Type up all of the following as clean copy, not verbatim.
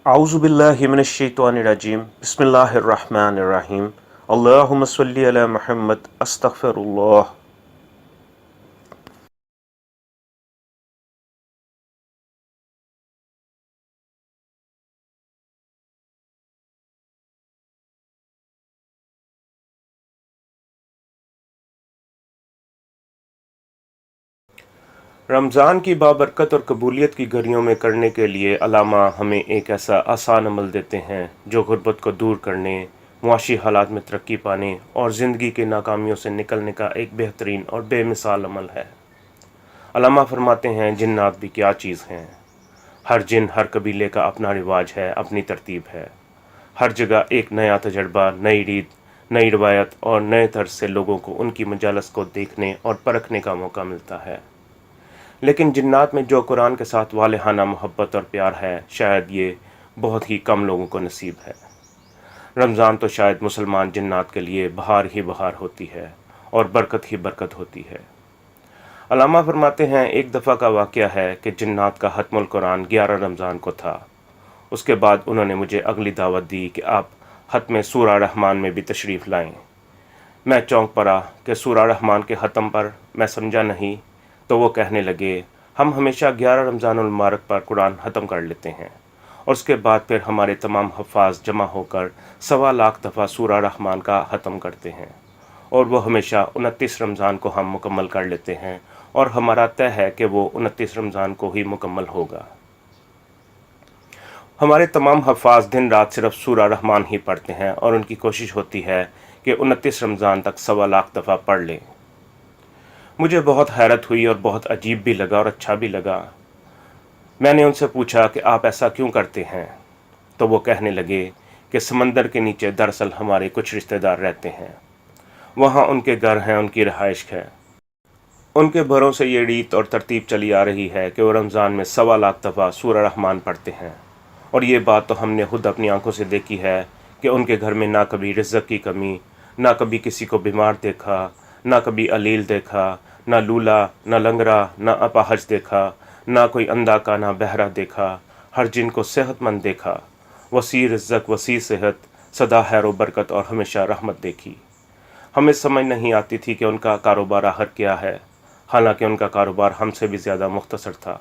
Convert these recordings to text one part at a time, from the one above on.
اعوذ باللہ من الشیطان الرجیم بسم اللہ الرحمن الرحیم اللہم صلی علی محمد استغفر اللہ۔ رمضان کی بابرکت اور قبولیت کی گھڑیوں میں کرنے کے لیے علامہ ہمیں ایک ایسا آسان عمل دیتے ہیں جو غربت کو دور کرنے، معاشی حالات میں ترقی پانے اور زندگی کی ناکامیوں سے نکلنے کا ایک بہترین اور بے مثال عمل ہے۔ علامہ فرماتے ہیں جنات بھی کیا چیز ہیں۔ ہر جن، ہر قبیلے کا اپنا رواج ہے، اپنی ترتیب ہے۔ ہر جگہ ایک نیا تجربہ، نئی ریت، نئی روایت اور نئے طرز سے لوگوں کو ان کی مجالس کو دیکھنے اور پرکھنے کا موقع ملتا ہے۔ لیکن جنات میں جو قرآن کے ساتھ والہانہ محبت اور پیار ہے، شاید یہ بہت ہی کم لوگوں کو نصیب ہے۔ رمضان تو شاید مسلمان جنات کے لیے بہار ہی بہار ہوتی ہے اور برکت ہی برکت ہوتی ہے۔ علامہ فرماتے ہیں ایک دفعہ کا واقعہ ہے کہ جنات کا ختم القرآن 11 رمضان کو تھا۔ اس کے بعد انہوں نے مجھے اگلی دعوت دی کہ آپ ختم سورہ رحمان میں بھی تشریف لائیں۔ میں چونک پڑا کہ سورہ رحمان کے ختم پر میں سمجھا نہیں، تو وہ کہنے لگے ہم ہمیشہ 11 رمضان المبارک پر قرآن ختم کر لیتے ہیں اور اس کے بعد پھر ہمارے تمام حفاظ جمع ہو کر 1.25 لاکھ دفعہ سورہ رحمان کا ختم کرتے ہیں، اور وہ ہمیشہ 29 رمضان کو ہم مکمل کر لیتے ہیں، اور ہمارا طے ہے کہ وہ 29 رمضان کو ہی مکمل ہوگا۔ ہمارے تمام حفاظ دن رات صرف سورہ رحمان ہی پڑھتے ہیں اور ان کی کوشش ہوتی ہے کہ 29 رمضان تک 1.25 لاکھ دفعہ پڑھ لیں۔ مجھے بہت حیرت ہوئی اور بہت عجیب بھی لگا اور اچھا بھی لگا۔ میں نے ان سے پوچھا کہ آپ ایسا کیوں کرتے ہیں؟ تو وہ کہنے لگے کہ سمندر کے نیچے دراصل ہمارے کچھ رشتہ دار رہتے ہیں، وہاں ان کے گھر ہیں، ان کی رہائش ہے۔ ان کے بھروں سے یہ ریت اور ترتیب چلی آ رہی ہے کہ وہ رمضان میں 1.25 لاکھ دفعہ سورہ رحمان پڑھتے ہیں، اور یہ بات تو ہم نے خود اپنی آنکھوں سے دیکھی ہے کہ ان کے گھر میں نہ کبھی رزق کی کمی، نہ کبھی کسی کو بیمار دیکھا، نہ کبھی علیل دیکھا، نہ لولا، نہ لنگڑا، نہ اپاہج دیکھا، نہ کوئی اندھا کا، نہ بہرا دیکھا۔ ہر جن کو صحت مند دیکھا، وسیع رزق، وسیع صحت، سدا خیر و برکت اور ہمیشہ رحمت دیکھی۔ ہمیں سمجھ نہیں آتی تھی کہ ان کا کاروبار آخر کیا ہے، حالانکہ ان کا کاروبار ہم سے بھی زیادہ مختصر تھا۔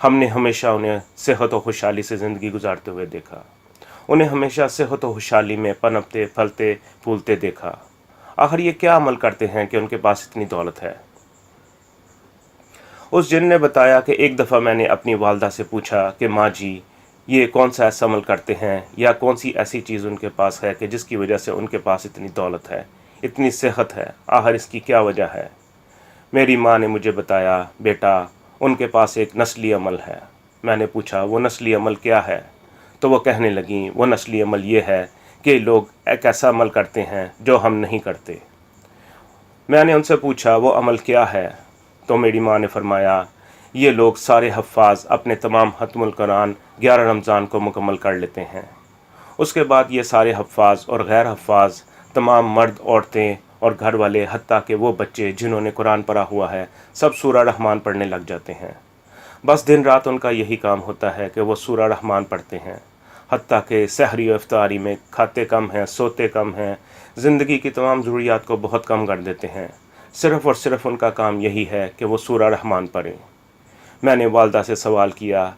ہم نے ہمیشہ انہیں صحت و خوشحالی سے زندگی گزارتے ہوئے دیکھا، انہیں ہمیشہ صحت و خوشحالی میں پنپتے پھلتے پھولتے دیکھا۔ آخر یہ کیا عمل کرتے ہیں کہ ان کے پاس اتنی دولت ہے؟ اس جن نے بتایا کہ ایک دفعہ میں نے اپنی والدہ سے پوچھا کہ ماں جی، یہ کون سا ایسا عمل کرتے ہیں یا کون سی ایسی چیز ان کے پاس ہے کہ جس کی وجہ سے ان کے پاس اتنی دولت ہے، اتنی صحت ہے، آخر اس کی کیا وجہ ہے؟ میری ماں نے مجھے بتایا بیٹا، ان کے پاس ایک نسلی عمل ہے۔ میں نے پوچھا وہ نسلی عمل کیا ہے؟ تو وہ کہنے لگیں وہ نسلی عمل یہ ہے کہ لوگ ایک ایسا عمل کرتے ہیں جو ہم نہیں کرتے۔ میں نے ان سے پوچھا وہ عمل کیا ہے؟ تو میری ماں نے فرمایا یہ لوگ سارے حفاظ اپنے تمام ختم القرآن 11 رمضان کو مکمل کر لیتے ہیں۔ اس کے بعد یہ سارے حفاظ اور غیر حفاظ، تمام مرد، عورتیں اور گھر والے، حتیٰ کہ وہ بچے جنہوں نے قرآن پڑھا ہوا ہے، سب سورہ رحمان پڑھنے لگ جاتے ہیں۔ بس دن رات ان کا یہی کام ہوتا ہے کہ وہ سورہ رحمان پڑھتے ہیں، حتیٰ کہ سحری و افطاری میں کھاتے کم ہیں، سوتے کم ہیں، زندگی کی تمام ضروریات کو بہت کم کر دیتے ہیں۔ صرف اور صرف ان کا کام یہی ہے کہ وہ سورہ رحمان پڑھیں۔ میں نے والدہ سے سوال کیا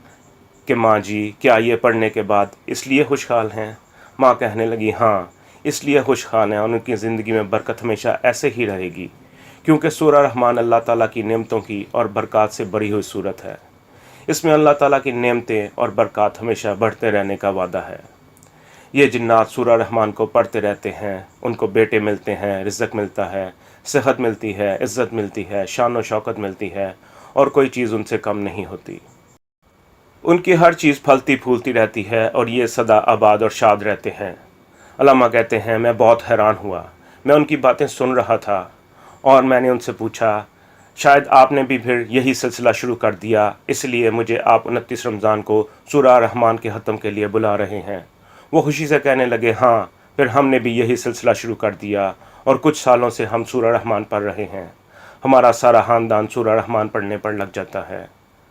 کہ ماں جی، کیا یہ پڑھنے کے بعد اس لیے خوشحال ہیں؟ ماں کہنے لگی ہاں، اس لیے خوشحال ہیں، اور ان کی زندگی میں برکت ہمیشہ ایسے ہی رہے گی، کیونکہ سورہ رحمان اللہ تعالیٰ کی نعمتوں کی اور برکات سے بڑھی ہوئی صورت ہے۔ اس میں اللہ تعالیٰ کی نعمتیں اور برکات ہمیشہ بڑھتے رہنے کا وعدہ ہے۔ یہ جنات سورہ رحمان کو پڑھتے رہتے ہیں، ان کو بیٹے ملتے ہیں، رزق ملتا ہے، صحت ملتی ہے، عزت ملتی ہے، شان و شوکت ملتی ہے، اور کوئی چیز ان سے کم نہیں ہوتی۔ ان کی ہر چیز پھلتی پھولتی رہتی ہے اور یہ سدا آباد اور شاد رہتے ہیں۔ علامہ کہتے ہیں میں بہت حیران ہوا، میں ان کی باتیں سن رہا تھا اور میں نے ان سے پوچھا شاید آپ نے بھی پھر یہی سلسلہ شروع کر دیا، اس لیے مجھے آپ 29 رمضان کو سورہ رحمان کے ختم کے لیے بلا رہے ہیں؟ وہ خوشی سے کہنے لگے ہاں، پھر ہم نے بھی یہی سلسلہ شروع کر دیا اور کچھ سالوں سے ہم سورہ رحمان پڑھ رہے ہیں۔ ہمارا سارا خاندان سورہ رحمان پڑھنے پر لگ جاتا ہے،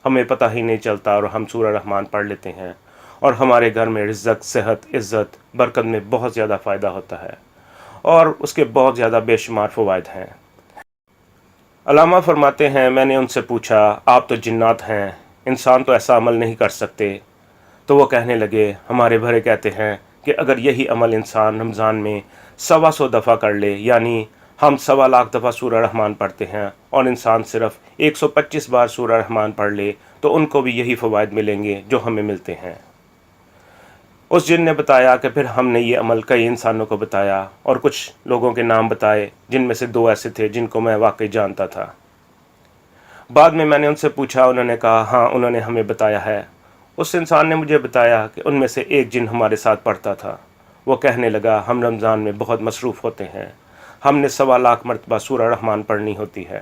ہمیں پتہ ہی نہیں چلتا اور ہم سورہ رحمان پڑھ لیتے ہیں، اور ہمارے گھر میں رزق، صحت، عزت، برکت میں بہت زیادہ فائدہ ہوتا ہے اور اس کے بہت زیادہ بے شمار فوائد ہیں۔ علامہ فرماتے ہیں، میں نے ان سے پوچھا آپ تو جنات ہیں، انسان تو ایسا عمل نہیں کر سکتے؟ تو وہ کہنے لگے، ہمارے بھرے کہتے ہیں کہ اگر یہی عمل انسان رمضان میں 125 دفعہ کر لے، یعنی ہم 1.25 دفعہ سورہ رحمان پڑھتے ہیں اور انسان صرف 125 بار سورہ رحمان پڑھ لے تو ان کو بھی یہی فوائد ملیں گے جو ہمیں ملتے ہیں۔ اس جن نے بتایا کہ پھر ہم نے یہ عمل کئی انسانوں کو بتایا اور کچھ لوگوں کے نام بتائے جن میں سے 2 ایسے تھے جن کو میں واقعی جانتا تھا۔ بعد میں نے ان سے پوچھا، انہوں نے کہا ہاں انہوں نے ہمیں بتایا ہے۔ اس انسان نے مجھے بتایا کہ ان میں سے ایک جن ہمارے ساتھ پڑھتا تھا، وہ کہنے لگا ہم رمضان میں بہت مصروف ہوتے ہیں، ہم نے 1.25 مرتبہ سورہ رحمان پڑھنی ہوتی ہے۔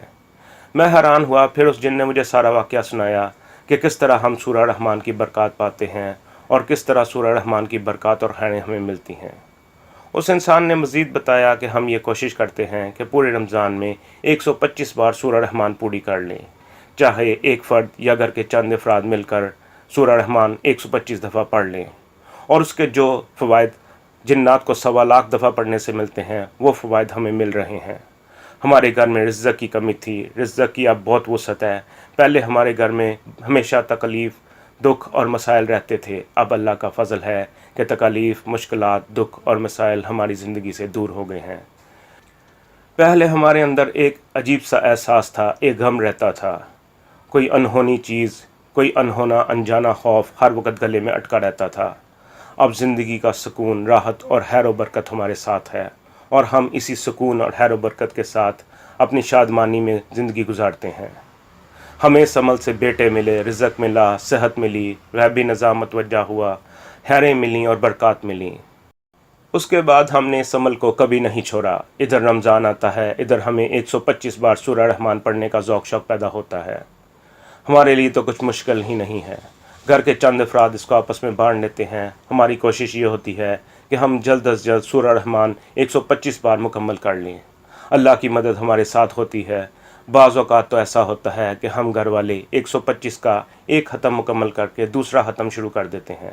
میں حیران ہوا، پھر اس جن نے مجھے سارا واقعہ سنایا کہ کس طرح ہم سورہ رحمان کی برکات پاتے ہیں اور کس طرح سورہ رحمان کی برکات اور خیریں ہمیں ملتی ہیں۔ اس انسان نے مزید بتایا کہ ہم یہ کوشش کرتے ہیں کہ پورے رمضان میں 125 بار سورہ رحمان پوری کر لیں، چاہے ایک فرد یا گھر کے چند افراد مل کر سورہ رحمان 125 دفعہ پڑھ لیں، اور اس کے جو فوائد جنات کو 1.25 دفعہ پڑھنے سے ملتے ہیں وہ فوائد ہمیں مل رہے ہیں۔ ہمارے گھر میں رزق کی کمی تھی، رزق کی اب بہت وسعت ہے۔ پہلے ہمارے گھر میں ہمیشہ تکلیف، دکھ اور مسائل رہتے تھے، اب اللہ کا فضل ہے کہ تکلیف، مشکلات، دکھ اور مسائل ہماری زندگی سے دور ہو گئے ہیں۔ پہلے ہمارے اندر ایک عجیب سا احساس تھا، ایک غم رہتا تھا، کوئی انہونی چیز، کوئی انہونا انجانا خوف ہر وقت گلے میں اٹکا رہتا تھا۔ اب زندگی کا سکون، راحت اور خیر و برکت ہمارے ساتھ ہے، اور ہم اسی سکون اور خیر و برکت کے ساتھ اپنی شادمانی میں زندگی گزارتے ہیں۔ ہمیں اس عمل سے بیٹے ملے، رزق ملا، صحت ملی، غیبی نظام متوجہ ہوا، خیریں ملیں اور برکات ملیں۔ اس کے بعد ہم نے اس عمل کو کبھی نہیں چھوڑا۔ ادھر رمضان آتا ہے، ادھر ہمیں 125 بار سورہ رحمان پڑھنے کا ذوق شوق پیدا ہوتا ہے۔ ہمارے لیے تو کچھ مشکل ہی نہیں ہے، گھر کے چند افراد اس کو آپس میں بانٹ لیتے ہیں۔ ہماری کوشش یہ ہوتی ہے کہ ہم جلد از جلد سورہ رحمان 125 بار مکمل کر لیں۔ اللہ کی مدد ہمارے ساتھ ہوتی ہے۔ بعض اوقات تو ایسا ہوتا ہے کہ ہم گھر والے 125 کا ایک ختم مکمل کر کے دوسرا ختم شروع کر دیتے ہیں۔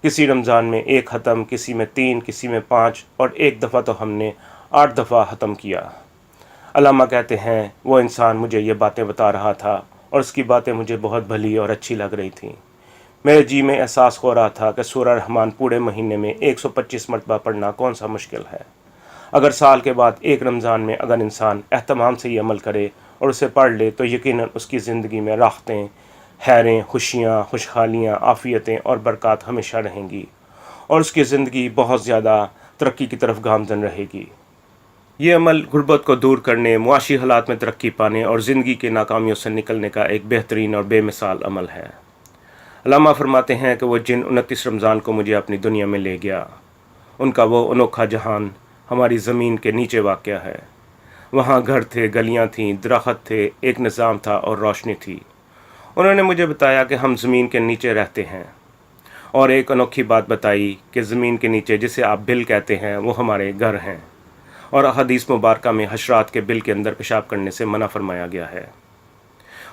کسی رمضان میں 1 ختم، کسی میں 3، کسی میں 5، اور ایک دفعہ تو ہم نے 8 دفعہ ختم کیا۔ علامہ کہتے ہیں وہ انسان مجھے یہ باتیں بتا رہا تھا اور اس کی باتیں مجھے بہت بھلی اور اچھی لگ رہی تھیں۔ میرے جی میں احساس ہو رہا تھا کہ سورہ رحمان پورے مہینے میں 125 مرتبہ پڑھنا کون سا مشکل ہے۔ اگر سال کے بعد ایک رمضان میں اگر انسان اہتمام سے یہ عمل کرے اور اسے پڑھ لے تو یقیناً اس کی زندگی میں راحتیں، خیریں، خوشیاں، خوشحالیاں، عافیتیں اور برکات ہمیشہ رہیں گی، اور اس کی زندگی بہت زیادہ ترقی کی طرف گامزن رہے گی۔ یہ عمل غربت کو دور کرنے، معاشی حالات میں ترقی پانے اور زندگی کے ناکامیوں سے نکلنے کا ایک بہترین اور بے مثال عمل ہے۔ علامہ فرماتے ہیں کہ وہ جن 29 رمضان کو مجھے اپنی دنیا میں لے گیا، ان کا وہ انوکھا جہان ہماری زمین کے نیچے واقع ہے۔ وہاں گھر تھے، گلیاں تھیں، درخت تھے، ایک نظام تھا اور روشنی تھی۔ انہوں نے مجھے بتایا کہ ہم زمین کے نیچے رہتے ہیں، اور ایک انوکھی بات بتائی کہ زمین کے نیچے جسے آپ بل کہتے ہیں وہ ہمارے گھر ہیں، اور حدیث مبارکہ میں حشرات کے بل کے اندر پیشاب کرنے سے منع فرمایا گیا ہے۔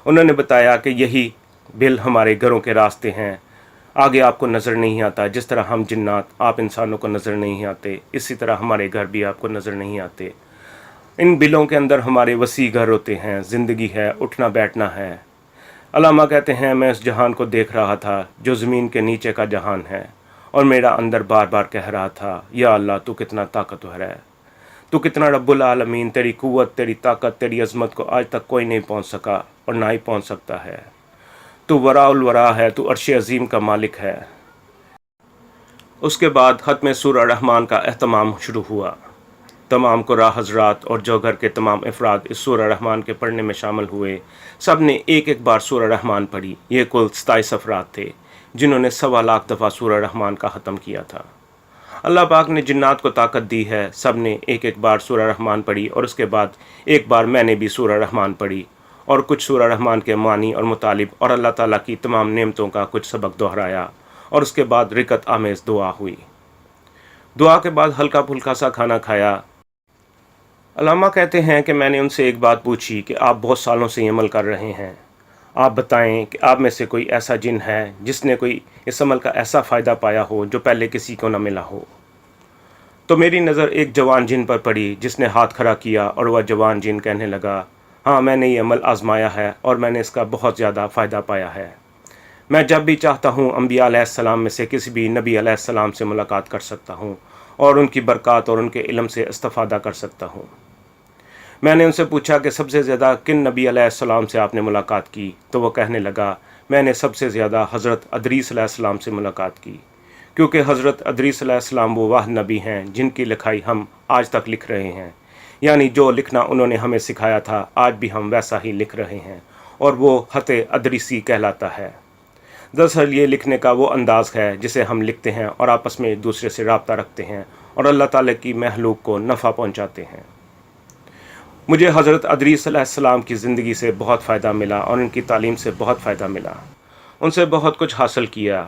انہوں نے بتایا کہ یہی بل ہمارے گھروں کے راستے ہیں، آگے آپ کو نظر نہیں آتا۔ جس طرح ہم جنات آپ انسانوں کو نظر نہیں آتے، اسی طرح ہمارے گھر بھی آپ کو نظر نہیں آتے۔ ان بلوں کے اندر ہمارے وسیع گھر ہوتے ہیں، زندگی ہے، اٹھنا بیٹھنا ہے۔ علامہ کہتے ہیں میں اس جہان کو دیکھ رہا تھا جو زمین کے نیچے کا جہان ہے، اور میرا اندر بار بار کہہ رہا تھا یا اللہ تو کتنا طاقتور ہے، تو کتنا رب العالمین، تیری قوت، تیری طاقت، تیری عظمت کو آج تک کوئی نہیں پہنچ سکا اور نہ ہی پہنچ سکتا ہے۔ تو ورا الورا ہے، تو عرش عظیم کا مالک ہے۔ اس کے بعد ختم سورہ رحمان کا اہتمام شروع ہوا۔ تمام قرآ حضرات اور جو گھر کے تمام افراد اس سورہ رحمان کے پڑھنے میں شامل ہوئے، سب نے ایک ایک بار سورہ رحمان پڑھی۔ یہ کل 27 افراد تھے جنہوں نے 1.25 دفعہ سورہ رحمان کا ختم کیا تھا۔ اللہ پاک نے جنات کو طاقت دی ہے، سب نے ایک ایک بار سورہ رحمان پڑھی، اور اس کے بعد ایک بار میں نے بھی سورہ رحمان پڑھی اور کچھ سورہ رحمان کے معنی اور مطالب اور اللہ تعالیٰ کی تمام نعمتوں کا کچھ سبق دہرایا، اور اس کے بعد رکعت آمیز دعا ہوئی۔ دعا کے بعد ہلکا پھلکا سا کھانا کھایا۔ علامہ کہتے ہیں کہ میں نے ان سے ایک بات پوچھی کہ آپ بہت سالوں سے یہ عمل کر رہے ہیں، آپ بتائیں کہ آپ میں سے کوئی ایسا جن ہے جس نے کوئی اس عمل کا ایسا فائدہ پایا ہو جو پہلے کسی کو نہ ملا ہو؟ تو میری نظر ایک جوان جن پر پڑی جس نے ہاتھ کھڑا کیا، اور وہ جوان جن کہنے لگا، ہاں میں نے یہ عمل آزمایا ہے اور میں نے اس کا بہت زیادہ فائدہ پایا ہے۔ میں جب بھی چاہتا ہوں انبیاء علیہ السلام میں سے کسی بھی نبی علیہ السلام سے ملاقات کر سکتا ہوں اور ان کی برکات اور ان کے علم سے استفادہ کر سکتا ہوں۔ میں نے ان سے پوچھا کہ سب سے زیادہ کن نبی علیہ السلام سے آپ نے ملاقات کی؟ تو وہ کہنے لگا، میں نے سب سے زیادہ حضرت ادریس علیہ السلام سے ملاقات کی، کیونکہ حضرت ادریس علیہ السلام وہ واحد نبی ہیں جن کی لکھائی ہم آج تک لکھ رہے ہیں، یعنی جو لکھنا انہوں نے ہمیں سکھایا تھا آج بھی ہم ویسا ہی لکھ رہے ہیں، اور وہ خط ادریسی کہلاتا ہے۔ دراصل یہ لکھنے کا وہ انداز ہے جسے ہم لکھتے ہیں اور آپس میں ایک دوسرے سے رابطہ رکھتے ہیں اور اللہ تعالیٰ کی مخلوق کو نفع پہنچاتے ہیں۔ مجھے حضرت ادریس علیہ السلام کی زندگی سے بہت فائدہ ملا اور ان کی تعلیم سے بہت فائدہ ملا، ان سے بہت کچھ حاصل کیا۔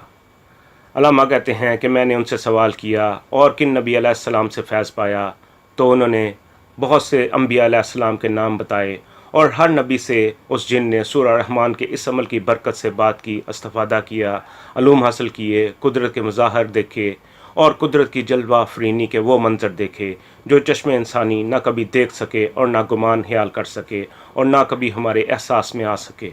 علامہ کہتے ہیں کہ میں نے ان سے سوال کیا اور کن نبی علیہ السلام سے فیض پایا، تو انہوں نے بہت سے انبیاء علیہ السلام کے نام بتائے، اور ہر نبی سے اس جن نے سورہ رحمان کے اس عمل کی برکت سے بات کی، استفادہ کیا، علوم حاصل کیے، قدرت کے مظاہر دیکھے اور قدرت کی جلوہ افرینی کے وہ منظر دیکھے جو چشم انسانی نہ کبھی دیکھ سکے اور نہ گمان خیال کر سکے اور نہ کبھی ہمارے احساس میں آ سکے۔